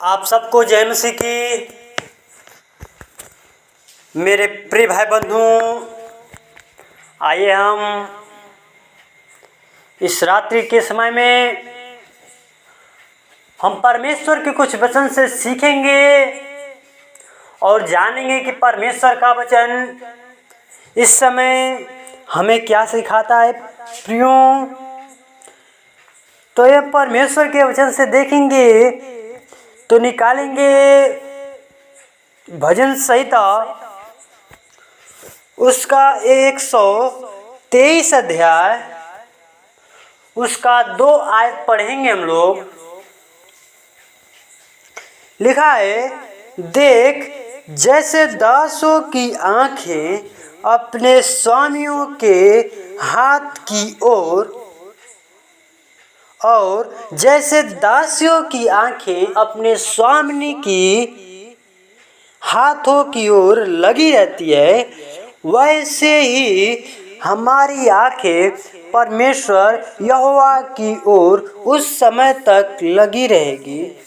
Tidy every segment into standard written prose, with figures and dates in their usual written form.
आप सबको जय मसीह की। मेरे प्रिय भाई बंधु, आइए हम इस रात्रि के समय में हम परमेश्वर के कुछ वचन से सीखेंगे और जानेंगे कि परमेश्वर का वचन इस समय हमें क्या सिखाता है। प्रियों, तो ये परमेश्वर के वचन से देखेंगे तो निकालेंगे भजन संहिता उसका 123 अध्याय, उसका 2 आयत पढ़ेंगे हम लोग। लिखा है, देख जैसे दासों की आंखें अपने स्वामियों के हाथ की ओर और जैसे दासियों की आंखें अपने स्वामी की हाथों की ओर लगी रहती है, वैसे ही हमारी आंखें परमेश्वर यहोवा की ओर उस समय तक लगी रहेगी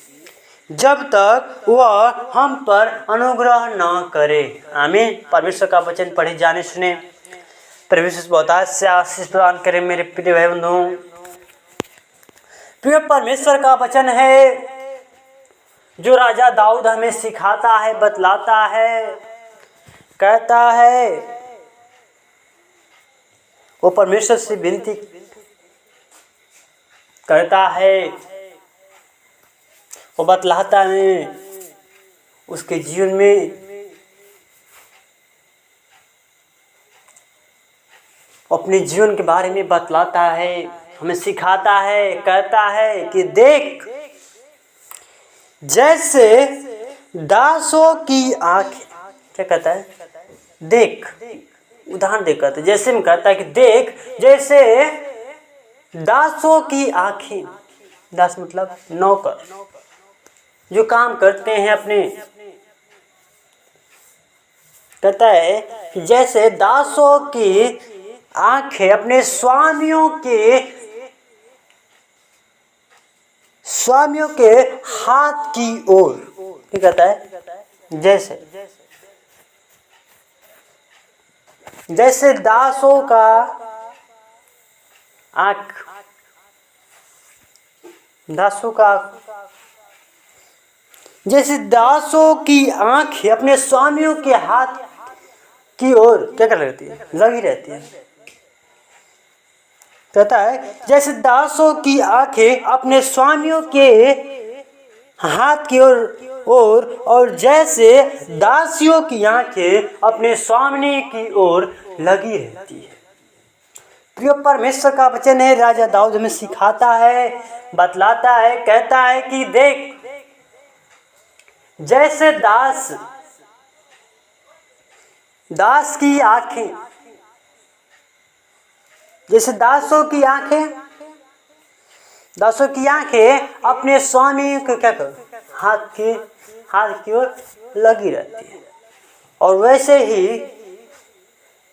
जब तक वह हम पर अनुग्रह न करे। आमीन। परमेश्वर का वचन पढ़े, जाने सुने। परमेश्वर बहुत से आशीष प्रदान करे। मेरे प्रिय भाई बंधु, प्रिय परमेश्वर का वचन है जो राजा दाऊद हमें सिखाता है, बतलाता है, कहता है। वो परमेश्वर से विनती करता है, वो बतलाता है उसके जीवन में अपने जीवन के बारे में बतलाता है, हमें सिखाता है, कहता है कि देख जैसे दासों की आंखें, क्या कहता है, देख, उदाहरण देकर कहता है, जैसे में कहता है कि देख जैसे दासों की आंखें, दास मतलब नौकर जो काम करते हैं अपने, कहता है कि जैसे दासों की आंखें अपने स्वामियों के हाथ की ओर, क्या कहता है, जैसे दासों का आंख, जैसे दासों की आंखें अपने स्वामियों के हाथ की ओर क्या कर रहती है, लगी रहती है। कहता है जैसे दासों की आंखें अपने स्वामियों के हाथ की ओर और जैसे दासियों की आंखें अपने स्वामी की ओर लगी रहती है। प्रिय परमेश्वर का वचन है, राजा दाऊद हमें सिखाता है, बतलाता है, कहता है कि देख जैसे दास की आंखें, जैसे दासों की आंखें अपने स्वामी को क्या कर हाथ की ओर लगी रहती है, और वैसे ही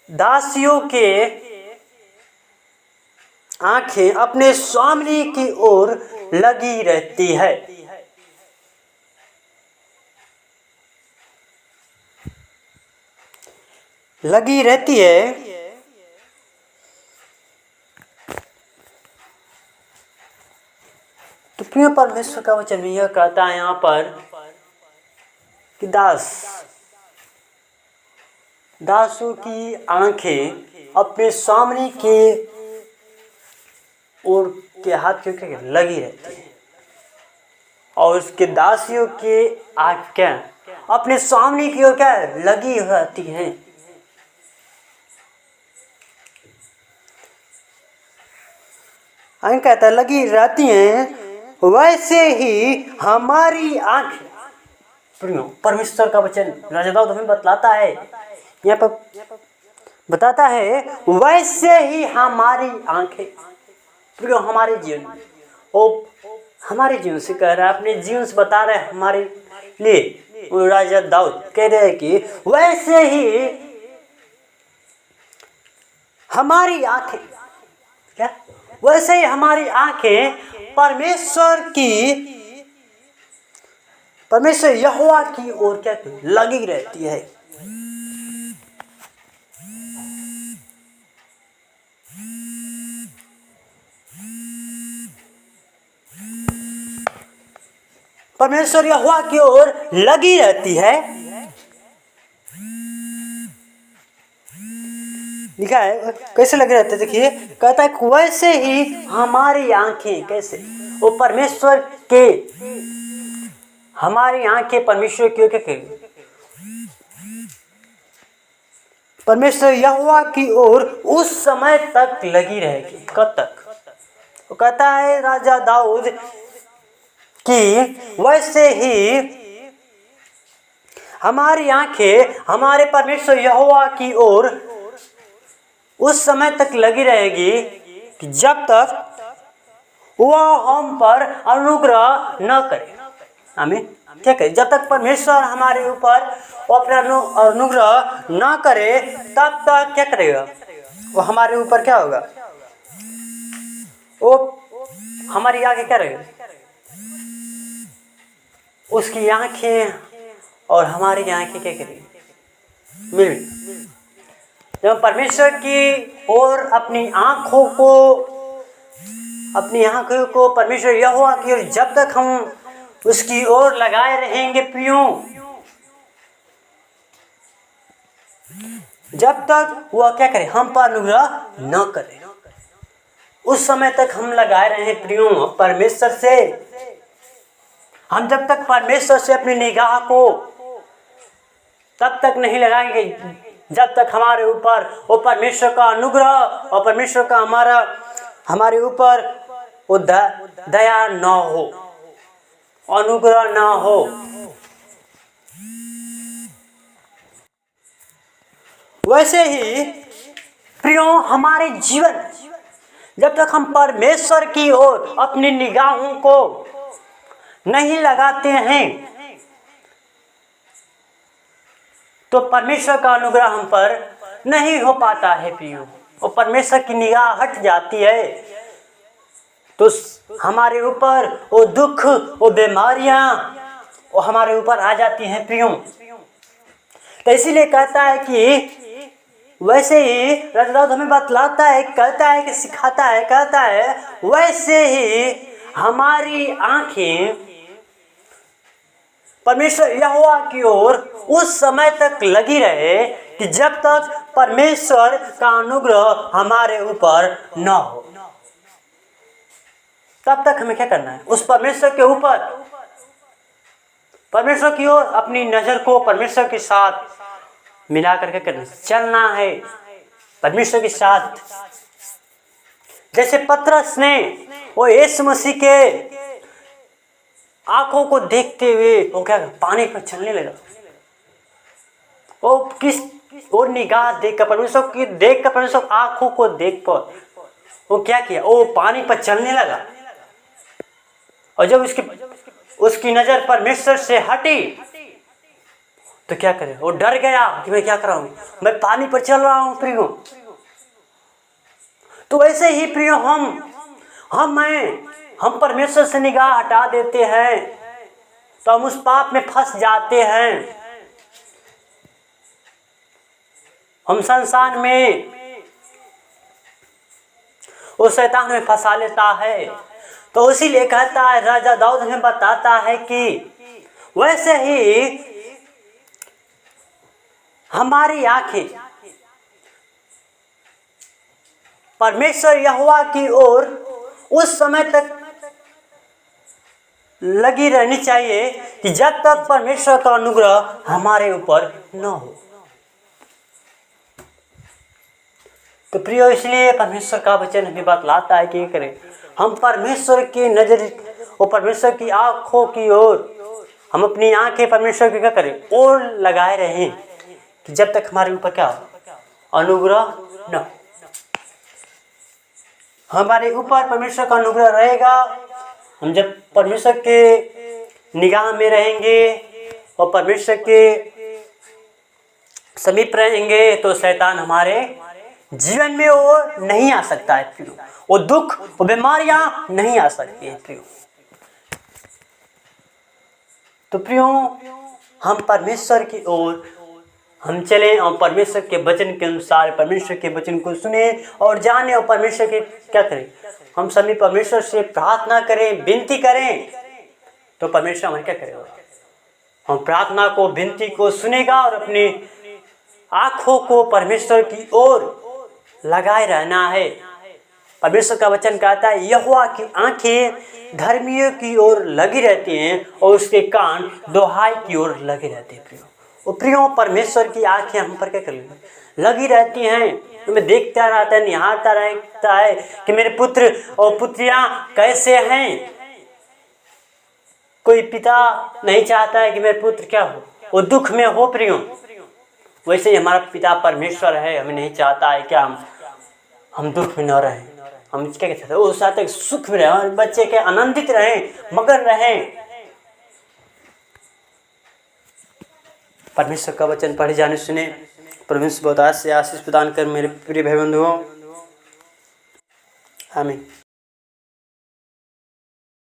दासियों के आंखें अपने स्वामी की ओर लगी रहती है। लगी रहती है। तो प्रिय परमेश्वर का वचन यह कहता है यहाँ पर कि दासों की आंखें अपने स्वामी के ओर के हाथ के लगी रहती है, और उसके दासियों के आंखें अपने स्वामी की ओर क्या लगी रहती हैं। कहता है लगी रहती हैं, वैसे ही हमारी आंखें, परमेश्वर का वचन राजा दाऊद हमें बतलाता है, यहाँ पर बताता है वैसे ही हमारी आंखें, हमारे जीवन में, वो हमारे जीवन से कह रहा है, अपने जीवन से बता रहे हैं हमारे लिए। वो राजा दाऊद कह रहे हैं कि वैसे ही हमारी आंखें, क्या, वैसे ही हमारी आंखें परमेश्वर की परमेश्वर यहोवा की ओर क्या लगी रहती है। परमेश्वर यहोवा की ओर लगी रहती है। लिखा है कैसे लगे रहते, देखिए कहता है वैसे ही हमारी आंखें, कैसे वो परमेश्वर के, हमारी आंखें परमेश्वर की ओर क्या करेगी, परमेश्वर यहोवा की ओर उस समय तक लगी रहेगी। कब तक? वो कहता है राजा दाऊद कि वैसे ही हमारी आंखें हमारे परमेश्वर यहोवा की ओर उस समय तक लगी रहेगी कि जब तक वह हम पर अनुग्रह न करे। आमीन। ठीक है, जब तक परमेश्वर हमारे ऊपर अपना अनुग्रह न करे तब तक क्या करेगा वो, हमारे ऊपर क्या होगा, वो हमारी आंखें क्या रहेगी, उसकी आंखें और हमारी आंखें क्या करेगी, मिल। जब परमेश्वर की ओर अपनी आंखों को परमेश्वर यहोवा की ओर जब तक हम उसकी ओर लगाए रहेंगे प्रियो, जब तक वह क्या करे, हम पर अनुग्रह न करे, उस समय तक हम लगाए रहे प्रियो परमेश्वर से। हम जब तक परमेश्वर से अपनी निगाह को तब तक नहीं लगाएंगे जब तक हमारे ऊपर वो परमेश्वर का अनुग्रह और परमेश्वर का हमारे ऊपर वो दया न हो, अनुग्रह न हो। वैसे ही प्रियो हमारे जीवन, जब तक हम परमेश्वर की ओर अपनी निगाहों को नहीं लगाते हैं तो परमेश्वर का अनुग्रह हम पर नहीं हो पाता है प्रियो। और परमेश्वर की निगाह हट जाती है तो हमारे ऊपर वो दुख, वो बीमारियां वो हमारे ऊपर आ जाती हैं प्रियो। तो इसीलिए कहता है कि वैसे ही राजा दाऊद हमें बतलाता है, कहता है कि सिखाता है, कहता है वैसे ही हमारी आंखें परमेश्वर यहोवा की ओर उस समय तक लगी रहे कि जब तक परमेश्वर का अनुग्रह हमारे ऊपर न हो। तब तक हमें क्या करना है, उस परमेश्वर के ऊपर, परमेश्वर की ओर अपनी नजर को परमेश्वर के साथ मिला करके करना, चलना है परमेश्वर के साथ। जैसे पतरस ने वो यीशु मसीह के आंखों को देखते हुए वो क्या पानी पर चलने लगा। वो निगाह देखकर परमेश्वर आंखों को देख कर वो क्या किया, वो पानी पर चलने लगा। और जब उसकी नजर परमेश्वर से हटी तो क्या करे, वो डर गया कि मैं क्या कर रहा हूँ, मैं पानी पर चल रहा हूँ प्रियो। तो ऐसे ही प्रियो हम परमेश्वर से निगाह हटा देते हैं तो हम उस पाप में फंस जाते हैं, हम संसार में वो शैतान में फंसा लेता है। तो इसीलिए कहता है राजा दाऊद हमें बताता है कि वैसे ही हमारी आंखें परमेश्वर यहोवा की ओर उस समय तक लगी रहनी चाहिए कि जब तक परमेश्वर का अनुग्रह हमारे ऊपर न हो। तो प्रियो इसलिए परमेश्वर का वचन हमें बतलाता है कि करें, हम परमेश्वर की नजर और परमेश्वर की आंखों की ओर हम अपनी आंखें परमेश्वर की क्या करें, ओर लगाए रहें कि जब तक हमारे ऊपर क्या अनुग्रह न हो। हमारे ऊपर परमेश्वर का अनुग्रह रहेगा, हम जब परमेश्वर के निगाह में रहेंगे और परमेश्वर के समीप रहेंगे तो शैतान हमारे जीवन में वो नहीं आ सकता है प्रियो, वो दुख वो बीमारियां नहीं आ सकती है प्रियो। तो प्रियो, हम परमेश्वर की ओर हम चलें और परमेश्वर के वचन के अनुसार परमेश्वर के वचन को सुने और जाने और परमेश्वर के क्या करें, हम सभी परमेश्वर से प्रार्थना करें, विनती करें, तो परमेश्वर हमारे क्या करेगा, हम प्रार्थना को, विनती को सुनेगा और अपनी आंखों को परमेश्वर की ओर लगाए रहना है। परमेश्वर का वचन कहता है यहोवा की आंखें धर्मियों की ओर लगी रहती हैं और उसके कान दोहाई की ओर लगे रहते हैं। प्रियो, परमेश्वर की आंखें हम पर क्या कर लगी रहती हैं, तुम्हें देखता रहता है, निहारता रहता है कि मेरे पुत्र और पुत्रियां कैसे हैं। कोई पिता नहीं चाहता है कि मेरे पुत्र क्या हो, वो दुख में हो। प्रियो, वैसे ही हमारा पिता परमेश्वर है, हमें नहीं चाहता है क्या हम दुख में न रहें, हम क्या कहते हैं, वो चाहते हैं सुख में रहें, बच्चे के आनंदित रहें, मगन रहें। परमेश्वर का वचन पढ़े जाने सुने परमेश्वर बहुत आशीष प्रदान कर मेरे प्रिय भाई बंधुओं। आमीन।